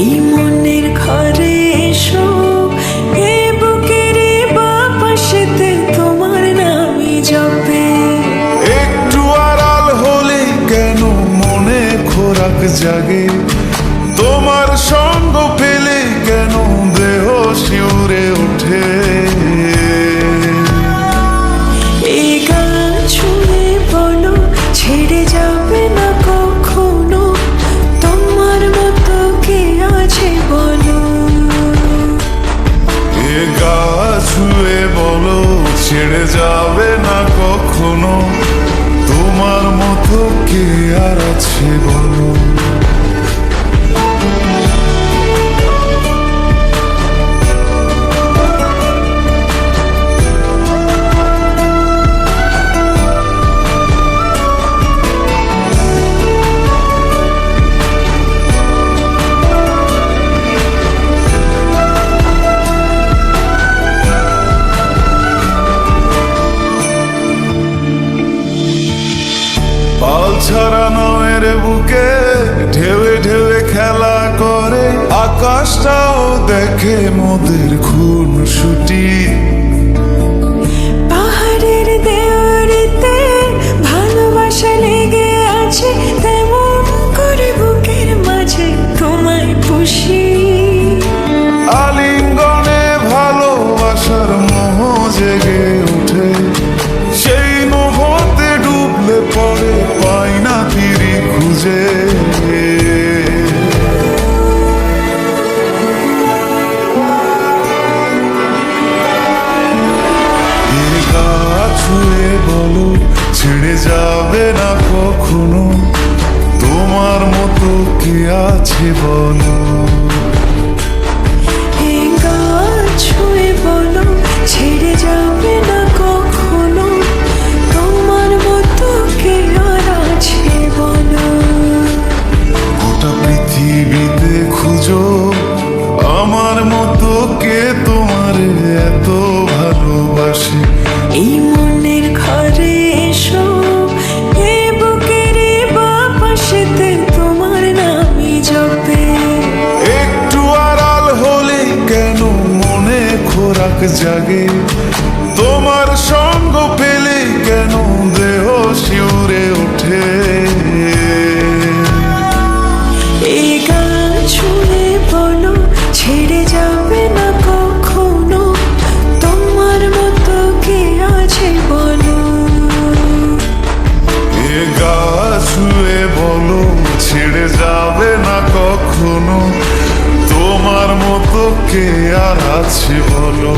এই মনের ঘরে এসো, এ বুকের বাপাশেতে তোমার নামই জপে। একটু আড়াল হলে কেন মনে খোরাক জাগে, তোমার সঙ্গ পেলে কেন দেহ শিউরে ওঠে। এই গান শুনে বলো ছেড়ে যাবে না কখনো, তোমার মতো কে আছে বলো। এ গা ছুঁয়ে বলো ছেড়ে যাবে না কখনো, তোমার মতো কে আর আছে বলো। পাল ছাড়া নয়ের বুকে ঢেউে ঢেউে খেলা করে, আকাশটাও দেখে মোদের খুন ছুটি। পাহাড়ের দেওয়ারিতে ভালোবাসা লেগে আছে, তেমন করে বুকের মাঝে তোমায় পুষি। আলিঙ্গনে ভালোবাসার মোহ জেগে ওঠে, সেই মোহতে ডুবলে পরে পাই না তীরি খুঁজে। ছুঁয়ে বলো ছেড়ে যাবে না কখনো, তোমার মতো কে আছে বলো। এই গান ছুঁয়ে বলো ছেড়ে যাবে না কখনো, তোমার মতো কে আর আছে বলো। গোটা পৃথিবীতে খুঁজো আমার মতো কে তোমার এত ভালোবাসে। এই মনের ঘরে এসো, এ বুকের বাপাশেতে তোমার নামই জপে। একটু আড়াল হলে কেন মনে খোরাক জাগে, তোমার সঙ্গ পেলে কেন দেহ শিউরে ওঠে। এই গান ছুঁয়ে বলো ছেড়ে যাবে না কখনো, তোমার মতো কে আছে বলো। এ গা ছুঁয়ে বলো ছেড়ে যাবে না কখনো, তোমার মতো কে আর আছে বলো।